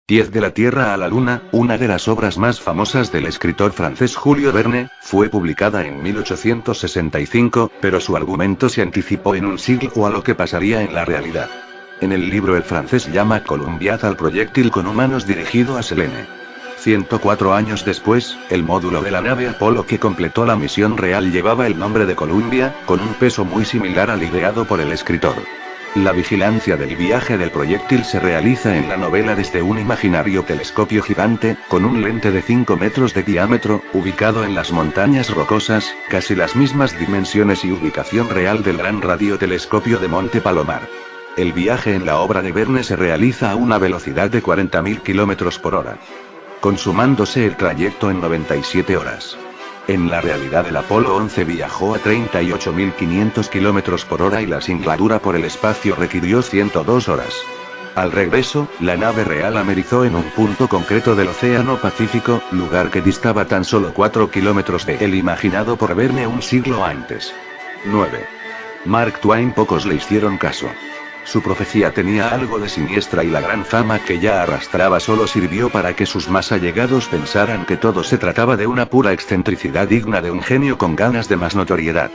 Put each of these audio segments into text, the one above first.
10 de la Tierra a la Luna, una de las obras más famosas del escritor francés Julio Verne, fue publicada en 1865, pero su argumento se anticipó en un siglo a lo que pasaría en la realidad. En el libro el francés llama Columbiad al proyectil con humanos dirigido a Selene. 104 años después, el módulo de la nave Apolo que completó la misión real llevaba el nombre de Columbia, con un peso muy similar al ideado por el escritor. La vigilancia del viaje del proyectil se realiza en la novela desde un imaginario telescopio gigante, con un lente de 5 metros de diámetro, ubicado en las montañas rocosas, casi las mismas dimensiones y ubicación real del gran radiotelescopio de Monte Palomar. El viaje en la obra de Verne se realiza a una velocidad de 40.000 km por hora, consumándose el trayecto en 97 horas. En la realidad el Apolo 11 viajó a 38.500 km por hora y la singladura por el espacio requirió 102 horas. Al regreso, la nave real amerizó en un punto concreto del Océano Pacífico, lugar que distaba tan solo 4 kilómetros de el imaginado por Verne un siglo antes. 9. Mark Twain pocos le hicieron caso. Su profecía tenía algo de siniestra y la gran fama que ya arrastraba solo sirvió para que sus más allegados pensaran que todo se trataba de una pura excentricidad digna de un genio con ganas de más notoriedad.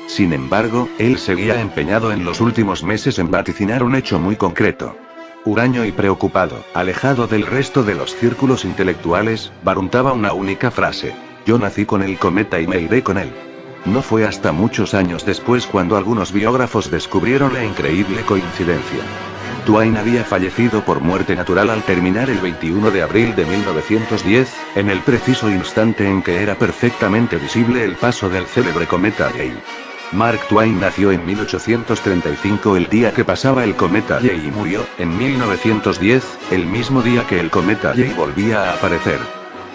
Sin embargo, él seguía empeñado en los últimos meses en vaticinar un hecho muy concreto. Huraño y preocupado, alejado del resto de los círculos intelectuales, baruntaba una única frase: yo nací con el cometa y me iré con él. No fue hasta muchos años después cuando algunos biógrafos descubrieron la increíble coincidencia. Twain había fallecido por muerte natural al terminar el 21 de abril de 1910, en el preciso instante en que era perfectamente visible el paso del célebre cometa Gale. Mark Twain nació en 1835, el día que pasaba el cometa Gale, y murió, en 1910, el mismo día que el cometa Gale volvía a aparecer.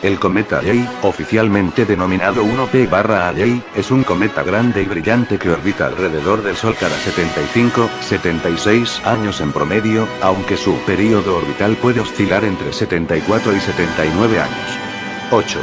El cometa Gale, oficialmente denominado 1P/Gale, es un cometa grande y brillante que orbita alrededor del Sol cada 76 años en promedio, aunque su período orbital puede oscilar entre 74 y 79 años. 8.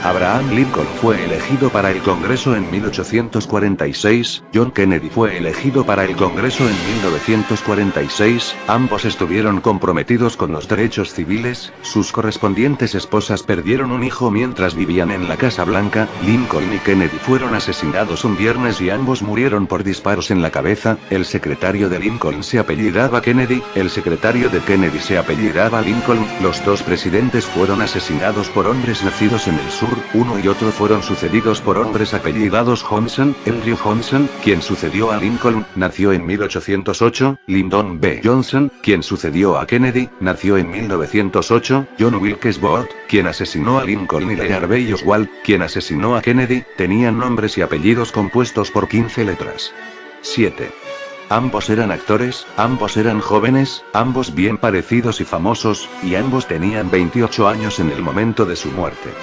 Abraham Lincoln fue elegido para el Congreso en 1846, John Kennedy fue elegido para el Congreso en 1946, ambos estuvieron comprometidos con los derechos civiles, sus correspondientes esposas perdieron un hijo mientras vivían en la Casa Blanca, Lincoln y Kennedy fueron asesinados un viernes y ambos murieron por disparos en la cabeza, el secretario de Lincoln se apellidaba Kennedy, el secretario de Kennedy se apellidaba Lincoln, los dos presidentes fueron asesinados por hombres nacidos en el sur. Uno y otro fueron sucedidos por hombres apellidados Johnson. Andrew Johnson, quien sucedió a Lincoln, nació en 1808, Lyndon B. Johnson, quien sucedió a Kennedy, nació en 1908, John Wilkes Booth, quien asesinó a Lincoln, y Lee Harvey Oswald, quien asesinó a Kennedy, tenían nombres y apellidos compuestos por 15 letras. 7. Ambos eran actores, ambos eran jóvenes, ambos bien parecidos y famosos, y ambos tenían 28 años en el momento de su muerte.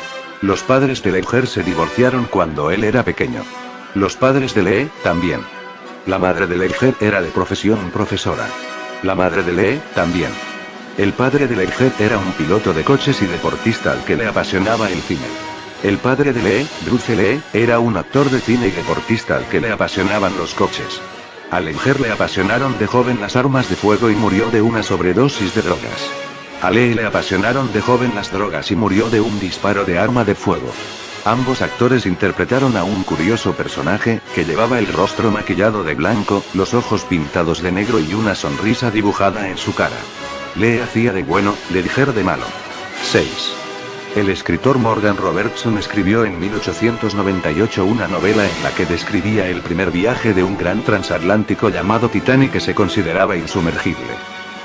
Los padres de Ledger se divorciaron cuando él era pequeño. Los padres de Lee, también. La madre de Ledger era de profesión profesora. La madre de Lee, también. El padre de Ledger era un piloto de coches y deportista al que le apasionaba el cine. El padre de Lee, Bruce Lee, era un actor de cine y deportista al que le apasionaban los coches. A Ledger le apasionaron de joven las armas de fuego y murió de una sobredosis de drogas. A Lee le apasionaron de joven las drogas y murió de un disparo de arma de fuego. Ambos actores interpretaron a un curioso personaje, que llevaba el rostro maquillado de blanco, los ojos pintados de negro y una sonrisa dibujada en su cara. Lee hacía de bueno, Ledger de malo. 6. El escritor Morgan Robertson escribió en 1898 una novela en la que describía el primer viaje de un gran transatlántico llamado Titanic que se consideraba insumergible.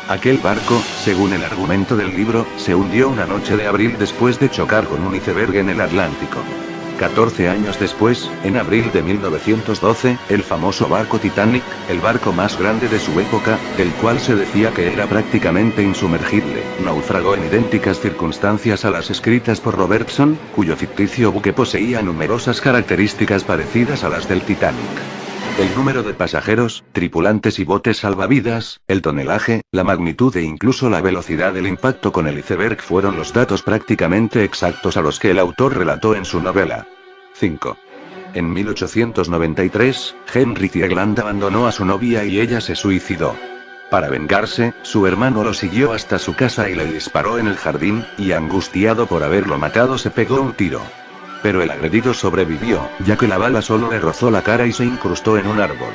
Aquel barco, según el argumento del libro, se hundió una noche de abril después de chocar con un iceberg en el Atlántico. 14 años después, en abril de 1912, el famoso barco Titanic, el barco más grande de su época, del cual se decía que era prácticamente insumergible, naufragó en idénticas circunstancias a las escritas por Robertson, cuyo ficticio buque poseía numerosas características parecidas a las del Titanic. El número de pasajeros, tripulantes y botes salvavidas, el tonelaje, la magnitud e incluso la velocidad del impacto con el iceberg fueron los datos prácticamente exactos a los que el autor relató en su novela. 5. En 1893, Henry Tierland abandonó a su novia y ella se suicidó. Para vengarse, su hermano lo siguió hasta su casa y le disparó en el jardín, y angustiado por haberlo matado se pegó un tiro. Pero el agredido sobrevivió, ya que la bala solo le rozó la cara y se incrustó en un árbol.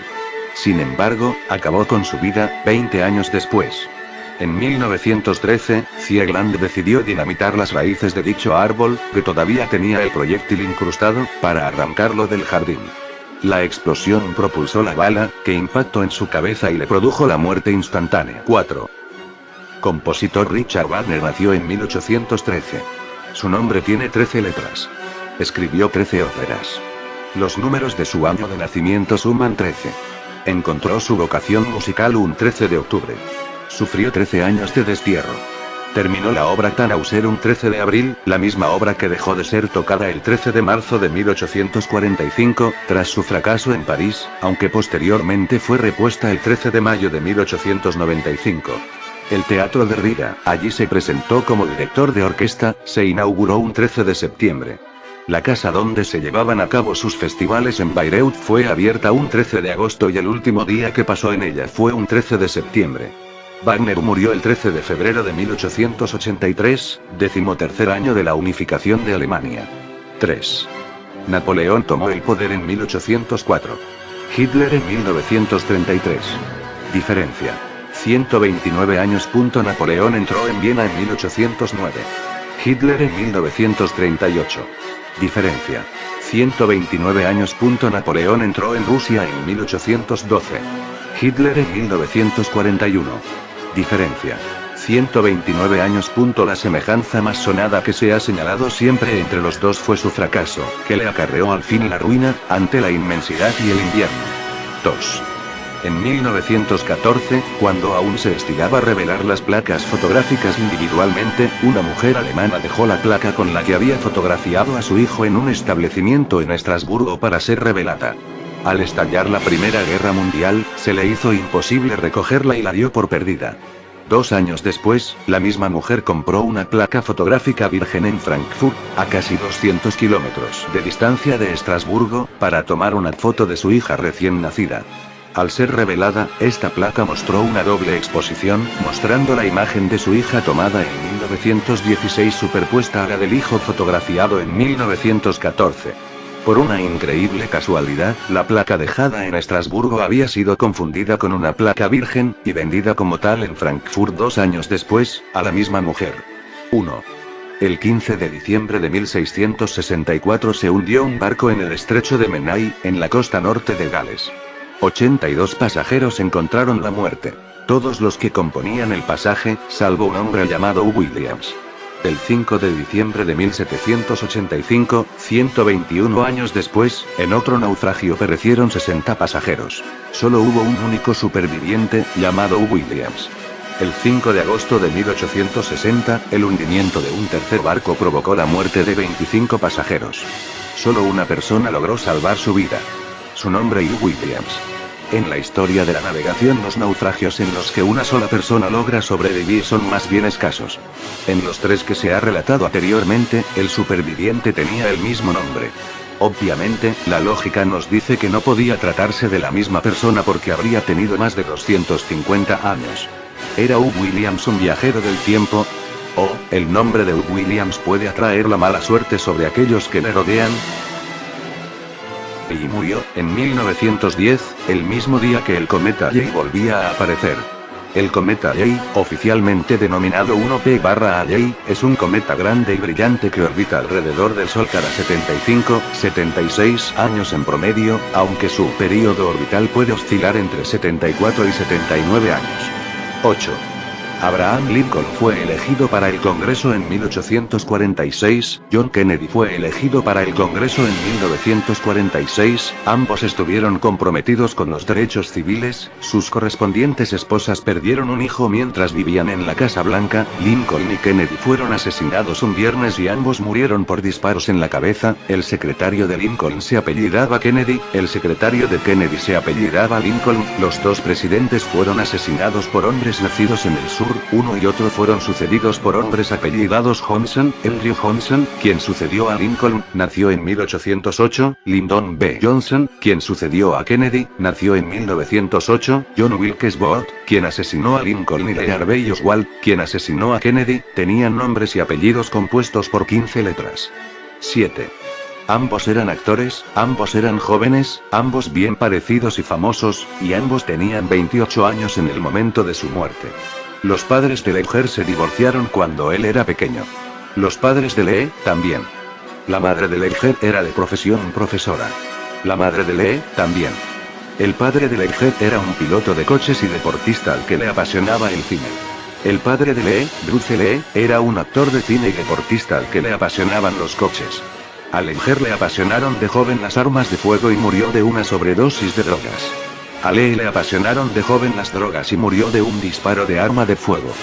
Sin embargo, acabó con su vida, 20 años después. En 1913, Cleveland decidió dinamitar las raíces de dicho árbol, que todavía tenía el proyectil incrustado, para arrancarlo del jardín. La explosión propulsó la bala, que impactó en su cabeza y le produjo la muerte instantánea. 4. Compositor Richard Wagner nació en 1813. Su nombre tiene 13 letras. Escribió 13 óperas. Los números de su año de nacimiento suman 13. Encontró su vocación musical un 13 de octubre. Sufrió 13 años de destierro. Terminó la obra Tannhäuser un 13 de abril, la misma obra que dejó de ser tocada el 13 de marzo de 1845, tras su fracaso en París, aunque posteriormente fue repuesta el 13 de mayo de 1895. El Teatro de Riga, allí se presentó como director de orquesta, se inauguró un 13 de septiembre. La casa donde se llevaban a cabo sus festivales en Bayreuth fue abierta un 13 de agosto y el último día que pasó en ella fue un 13 de septiembre. Wagner murió el 13 de febrero de 1883, 13º año de la unificación de Alemania. 3. Napoleón tomó el poder en 1804. Hitler en 1933. Diferencia. 129 años. Napoleón entró en Viena en 1809. Hitler en 1938. Diferencia. 129 años. Napoleón entró en Rusia en 1812. Hitler en 1941. Diferencia. 129 años. La semejanza más sonada que se ha señalado siempre entre los dos fue su fracaso, que le acarreó al fin la ruina, ante la inmensidad y el invierno. 2. En 1914, cuando aún se estilaba revelar las placas fotográficas individualmente, una mujer alemana dejó la placa con la que había fotografiado a su hijo en un establecimiento en Estrasburgo para ser revelada. Al estallar la Primera Guerra Mundial, se le hizo imposible recogerla y la dio por perdida. 2 años después, la misma mujer compró una placa fotográfica virgen en Frankfurt, a casi 200 kilómetros de distancia de Estrasburgo, para tomar una foto de su hija recién nacida. Al ser revelada, esta placa mostró una doble exposición, mostrando la imagen de su hija tomada en 1916 superpuesta a la del hijo fotografiado en 1914. Por una increíble casualidad, la placa dejada en Estrasburgo había sido confundida con una placa virgen, y vendida como tal en Frankfurt 2 años después, a la misma mujer. 1. El 15 de diciembre de 1664 se hundió un barco en el estrecho de Menai, en la costa norte de Gales. 82 pasajeros encontraron la muerte. Todos los que componían el pasaje, salvo un hombre llamado Williams. El 5 de diciembre de 1785, 121 años después, en otro naufragio perecieron 60 pasajeros. Solo hubo un único superviviente, llamado Williams. El 5 de agosto de 1860, el hundimiento de un tercer barco provocó la muerte de 25 pasajeros. Solo una persona logró salvar su vida. Su nombre Hugh Williams. En la historia de la navegación, los naufragios en los que una sola persona logra sobrevivir son más bien escasos. En los 3 que se ha relatado anteriormente, el superviviente tenía el mismo nombre. Obviamente, la lógica nos dice que no podía tratarse de la misma persona porque habría tenido más de 250 años. ¿Era Hugh Williams un viajero del tiempo? ¿O, el nombre de Hugh Williams puede atraer la mala suerte sobre aquellos que le rodean? Y murió, en 1910, el mismo día que el cometa Halley volvía a aparecer. El cometa Halley, oficialmente denominado 1P/Halley, es un cometa grande y brillante que orbita alrededor del Sol cada 75-76 años en promedio, aunque su período orbital puede oscilar entre 74 y 79 años. 8. Abraham Lincoln fue elegido para el Congreso en 1846, John Kennedy fue elegido para el Congreso en 1946, ambos estuvieron comprometidos con los derechos civiles, sus correspondientes esposas perdieron un hijo mientras vivían en la Casa Blanca, Lincoln y Kennedy fueron asesinados un viernes y ambos murieron por disparos en la cabeza, el secretario de Lincoln se apellidaba Kennedy, el secretario de Kennedy se apellidaba Lincoln, los dos presidentes fueron asesinados por hombres nacidos en el sur sur, uno y otro fueron sucedidos por hombres apellidados Johnson. Andrew Johnson, quien sucedió a Lincoln, nació en 1808, Lyndon B. Johnson, quien sucedió a Kennedy, nació en 1908, John Wilkes Booth, quien asesinó a Lincoln y Lee Harvey Oswald, quien asesinó a Kennedy, tenían nombres y apellidos compuestos por 15 letras. 7. Ambos eran actores, ambos eran jóvenes, ambos bien parecidos y famosos, y ambos tenían 28 años en el momento de su muerte. Los padres de Ledger se divorciaron cuando él era pequeño. Los padres de Lee, también. La madre de Ledger era de profesión profesora. La madre de Lee, también. El padre de Ledger era un piloto de coches y deportista al que le apasionaba el cine. El padre de Lee, Bruce Lee, era un actor de cine y deportista al que le apasionaban los coches. A Ledger le apasionaron de joven las armas de fuego y murió de una sobredosis de drogas. A Lee le apasionaron de joven las drogas y murió de un disparo de arma de fuego.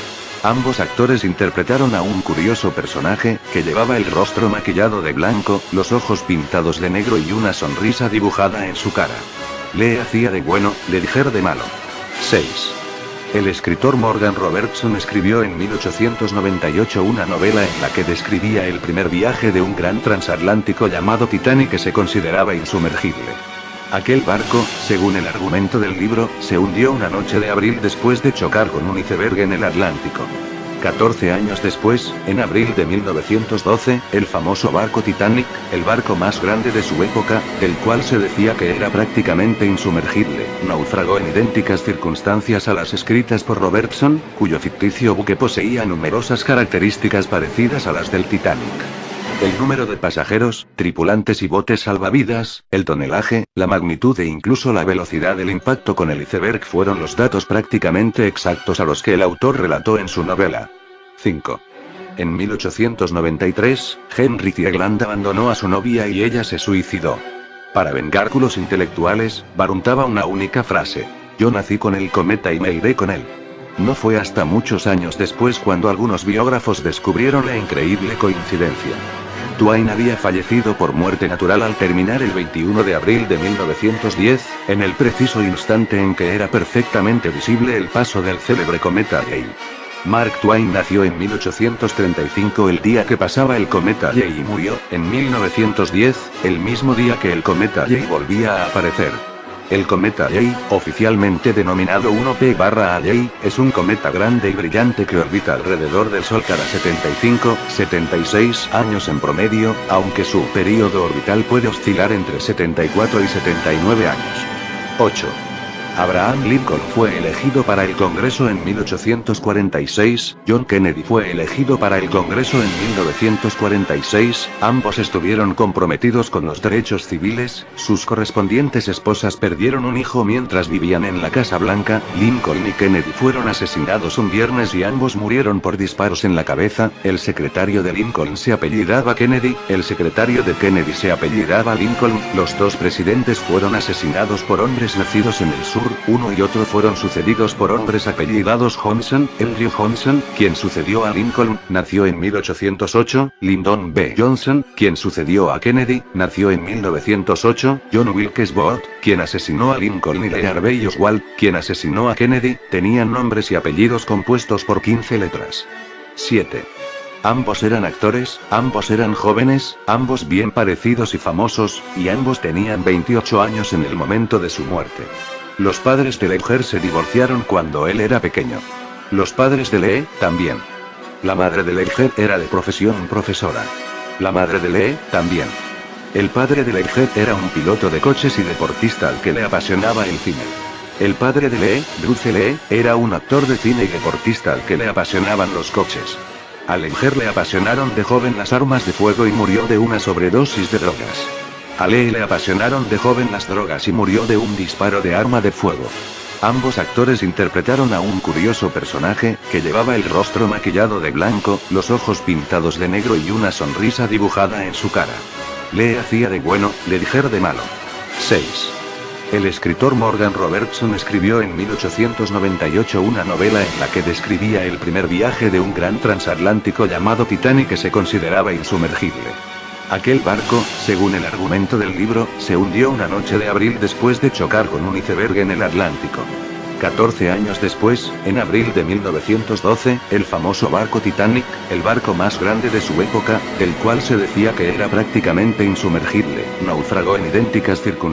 Ambos actores interpretaron a un curioso personaje, que llevaba el rostro maquillado de blanco, los ojos pintados de negro y una sonrisa dibujada en su cara. Lee hacía de bueno, Ledger de malo. 6. El escritor Morgan Robertson escribió en 1898 una novela en la que describía el primer viaje de un gran transatlántico llamado Titanic que se consideraba insumergible. Aquel barco, según el argumento del libro, se hundió una noche de abril después de chocar con un iceberg en el Atlántico. 14 años después, en abril de 1912, el famoso barco Titanic, el barco más grande de su época, del cual se decía que era prácticamente insumergible, naufragó en idénticas circunstancias a las escritas por Robertson, cuyo ficticio buque poseía numerosas características parecidas a las del Titanic. El número de pasajeros, tripulantes y botes salvavidas, el tonelaje, la magnitud e incluso la velocidad del impacto con el iceberg fueron los datos prácticamente exactos a los que el autor relató en su novela. 5. En 1893, Henry Thiegland abandonó a su novia y ella se suicidó. Para vengarculos intelectuales, barruntaba una única frase: yo nací con el cometa y me iré con él. No fue hasta muchos años después cuando algunos biógrafos descubrieron la increíble coincidencia. Twain había fallecido por muerte natural al terminar el 21 de abril de 1910, en el preciso instante en que era perfectamente visible el paso del célebre cometa Gale. Mark Twain nació en 1835, el día que pasaba el cometa Gale, y murió, en 1910, el mismo día que el cometa Gale volvía a aparecer. El cometa Gale, oficialmente denominado 1P/Gale, es un cometa grande y brillante que orbita alrededor del Sol cada 76 años en promedio, aunque su período orbital puede oscilar entre 74 y 79 años. 8. Abraham Lincoln fue elegido para el Congreso en 1846, John Kennedy fue elegido para el Congreso en 1946, ambos estuvieron comprometidos con los derechos civiles, sus correspondientes esposas perdieron un hijo mientras vivían en la Casa Blanca, Lincoln y Kennedy fueron asesinados un viernes y ambos murieron por disparos en la cabeza, el secretario de Lincoln se apellidaba Kennedy, el secretario de Kennedy se apellidaba Lincoln, los dos presidentes fueron asesinados por hombres nacidos en el sur. Uno y otro fueron sucedidos por hombres apellidados Johnson. Andrew Johnson, quien sucedió a Lincoln, nació en 1808, Lyndon B. Johnson, quien sucedió a Kennedy, nació en 1908, John Wilkes Booth, quien asesinó a Lincoln y Lee Harvey Oswald, quien asesinó a Kennedy, tenían nombres y apellidos compuestos por 15 letras. 7. Ambos eran actores, ambos eran jóvenes, ambos bien parecidos y famosos, y ambos tenían 28 años en el momento de su muerte. Los padres de Ledger se divorciaron cuando él era pequeño. Los padres de Lee, también. La madre de Ledger era de profesión profesora. La madre de Lee, también. El padre de Ledger era un piloto de coches y deportista al que le apasionaba el cine. El padre de Lee, Bruce Lee, era un actor de cine y deportista al que le apasionaban los coches. A Ledger le apasionaron de joven las armas de fuego y murió de una sobredosis de drogas. A Lee le apasionaron de joven las drogas y murió de un disparo de arma de fuego. Ambos actores interpretaron a un curioso personaje, que llevaba el rostro maquillado de blanco, los ojos pintados de negro y una sonrisa dibujada en su cara. Lee hacía de bueno, Ledger de malo. 6. El escritor Morgan Robertson escribió en 1898 una novela en la que describía el primer viaje de un gran transatlántico llamado Titanic que se consideraba insumergible. Aquel barco, según el argumento del libro, se hundió una noche de abril después de chocar con un iceberg en el Atlántico. 14 años después, en abril de 1912, el famoso barco Titanic, el barco más grande de su época, del cual se decía que era prácticamente insumergible, naufragó en idénticas circunstancias.